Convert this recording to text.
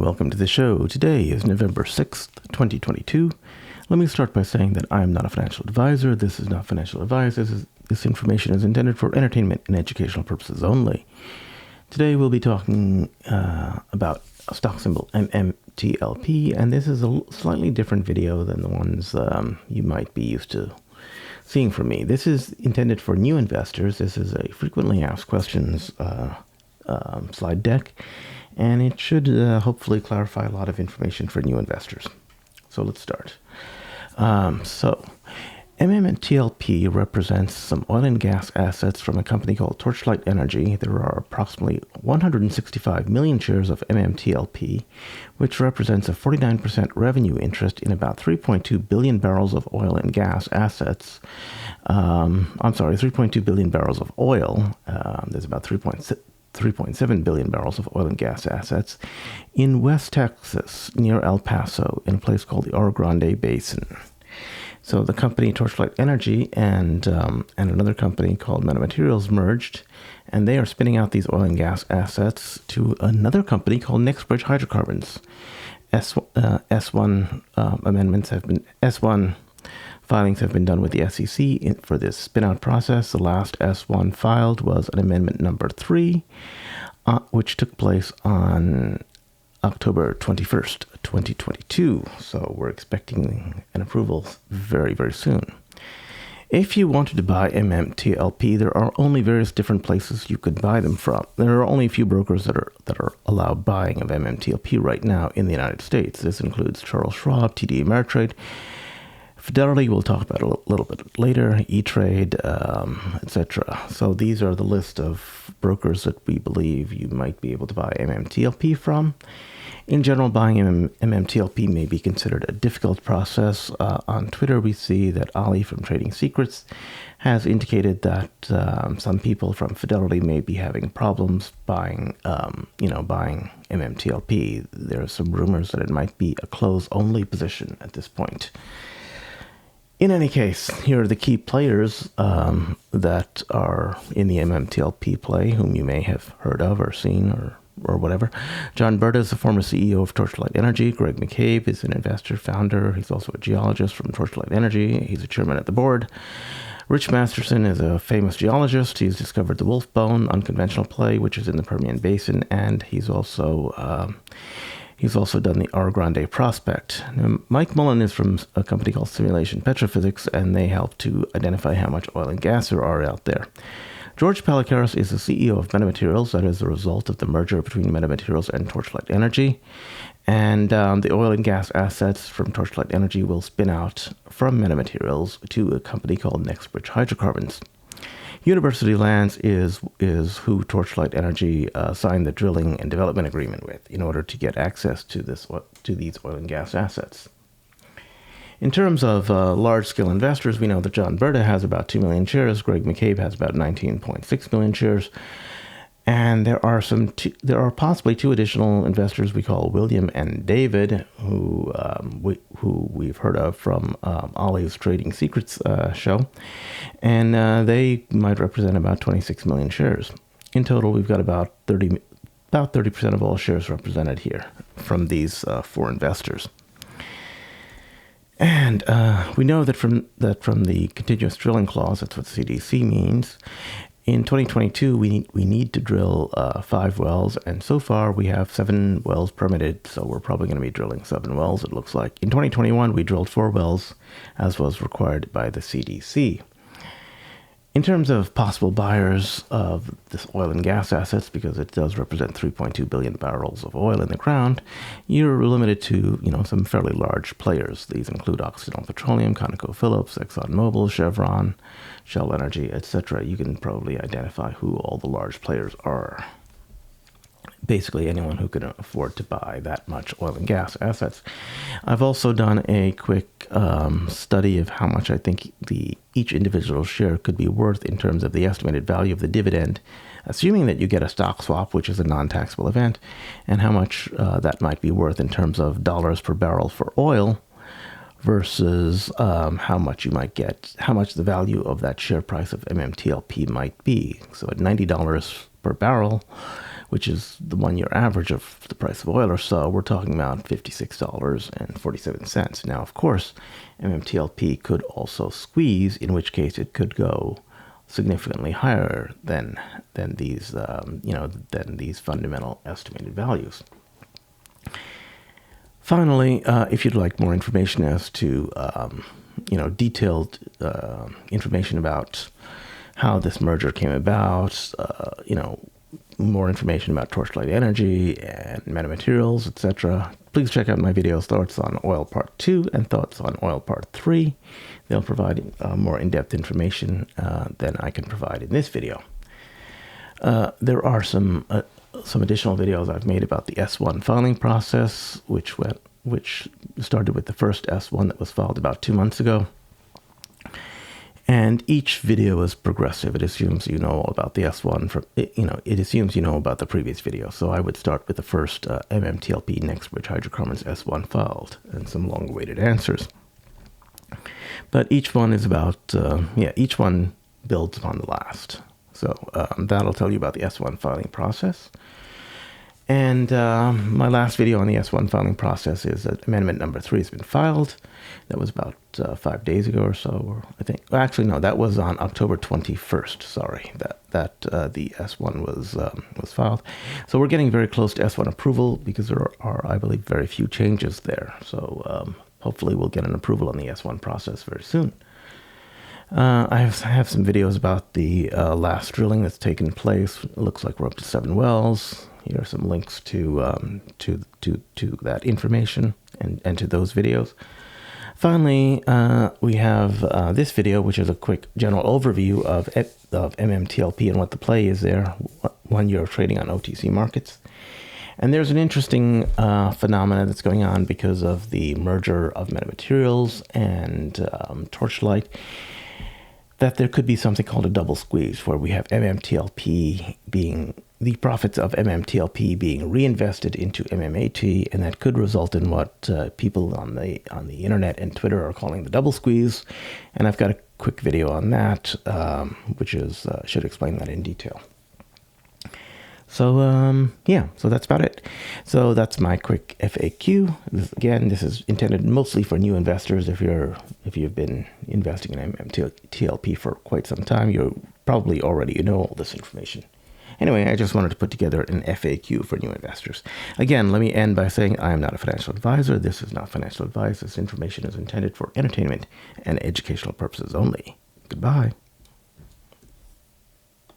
welcome to the show. Today is November 6th, 2022. Let me start by saying that I am not a financial advisor. This is not financial advice. This information is intended for entertainment and educational purposes only. Today we'll be talking about a stock symbol MMTLP, and this is a slightly different video than the ones you might be used to seeing from me. This is intended for new investors. This is a frequently asked questions slide deck, and it should hopefully clarify a lot of information for new investors. So let's start. MMTLP represents some oil and gas assets from a company called Torchlight Energy. There are approximately 165 million shares of MMTLP, which represents a 49% revenue interest in about 3.2 billion barrels of oil and gas assets. 3.2 billion barrels of oil. There's about 3.7 billion barrels of oil and gas assets in West Texas, near El Paso, in a place called the Orogrande Basin. So the company Torchlight Energy and another company called Metamaterials merged, and they are spinning out these oil and gas assets to another company called NextBridge Hydrocarbons. S1 filings have been done with the SEC for this spin-out process. The last S1 filed was an amendment number 3, which took place on October 21st, 2022. So we're expecting an approval very, very soon. If you wanted to buy MMTLP, there are only various different places you could buy them from. There are only a few brokers that are allowed buying of MMTLP right now in the United States. This includes Charles Schwab, TD Ameritrade, Fidelity, we'll talk about a little bit later, E-Trade, etc. So these are the list of brokers that we believe you might be able to buy MMTLP from. In general, buying MMTLP may be considered a difficult process. On Twitter, we see that Ali from Trading Secrets has indicated that some people from Fidelity may be having problems buying MMTLP. There are some rumors that it might be a close-only position at this point. In any case, here are the key players that are in the MMTLP play, whom you may have heard of or seen or whatever. John Berta is the former CEO of Torchlight Energy. Greg McCabe is an investor, founder. He's also a geologist from Torchlight Energy. He's a chairman at the board. Rich Masterson is a famous geologist. He's discovered the Wolf Bone unconventional play, which is in the Permian Basin, and he's also done the Orogrande prospect. Now, Mike Mullen is from a company called Simulation Petrophysics, and they help to identify how much oil and gas there are out there. George Palikaras is the CEO of Metamaterials. That is the result of the merger between Metamaterials and Torchlight Energy. And the oil and gas assets from Torchlight Energy will spin out from Metamaterials to a company called NextBridge Hydrocarbons. University Lands is who Torchlight Energy signed the drilling and development agreement with in order to get access to these oil and gas assets. In terms of large-scale investors, we know that John Berta has about 2 million shares. Greg McCabe has about 19.6 million shares. And there are possibly 2 additional investors we call William and David, who we've heard of from Ollie's Trading Secrets show, and they might represent about 26 million shares. In total, we've got about 30% of all shares represented here from these 4 investors. And we know that from the continuous drilling clause, that's what CDC means. In 2022, we need to drill 5 wells, and so far we have 7 wells permitted, so we're probably going to be drilling 7 wells, it looks like. In 2021, we drilled 4 wells, as was required by the CDC. In terms of possible buyers of this oil and gas assets, because it does represent 3.2 billion barrels of oil in the ground, you're limited to some fairly large players. These include Occidental Petroleum, ConocoPhillips, ExxonMobil, Chevron, Shell Energy, etc. You can probably identify who all the large players are. Basically, anyone who can afford to buy that much oil and gas assets. I've also done a quick study of how much I think each individual share could be worth in terms of the estimated value of the dividend, assuming that you get a stock swap, which is a non-taxable event, and how much that might be worth in terms of dollars per barrel for oil versus how much the value of that share price of MMTLP might be. So at $90 per barrel, which is the 1-year average of the price of oil or so, we're talking about $56.47. Now, of course, MMTLP could also squeeze, in which case it could go significantly higher than these than these fundamental estimated values. Finally, if you'd like more information as to detailed information about how this merger came about, more information about Torchlight Energy and Metamaterials, etc., please check out my videos, Thoughts on Oil Part 2 and Thoughts on Oil Part 3. They'll provide more in-depth information than I can provide in this video. There are some additional videos I've made about the S1 filing process, which started with the first S1 that was filed about 2 months ago. And each video is progressive. It assumes you know all about the S1 it assumes you know about the previous video. So I would start with the first MMTLP NextBridge Hydrocarbons S1 filed and some long-awaited answers. But each one is about, each one builds upon the last. So that'll tell you about the S1 filing process. And my last video on the S1 filing process is that amendment number 3 has been filed. That was about 5 days ago or so, or I think. Actually, no, that was on October 21st. Sorry, that the S1 was filed. So we're getting very close to S1 approval because there are, I believe, very few changes there. So hopefully we'll get an approval on the S1 process very soon. I have some videos about the last drilling that's taken place. It looks like we're up to 7 wells. Here are some links to that information and to those videos. Finally, we have this video, which is a quick general overview of MMTLP and what the play is there, 1 year of trading on OTC markets. And there's an interesting phenomena that's going on because of the merger of Metamaterials and Torchlight, that there could be something called a double squeeze, where we have MMTLP being the profits of MMTLP being reinvested into MMAT, and that could result in what people on the internet and Twitter are calling the double squeeze. And I've got a quick video on that, which is should explain that in detail. So so that's about it. So that's my quick FAQ. This is intended mostly for new investors. If you've been investing in MMTLP for quite some time, you probably already know all this information. Anyway, I just wanted to put together an FAQ for new investors. Again, let me end by saying I am not a financial advisor. This is not financial advice. This information is intended for entertainment and educational purposes only. Goodbye.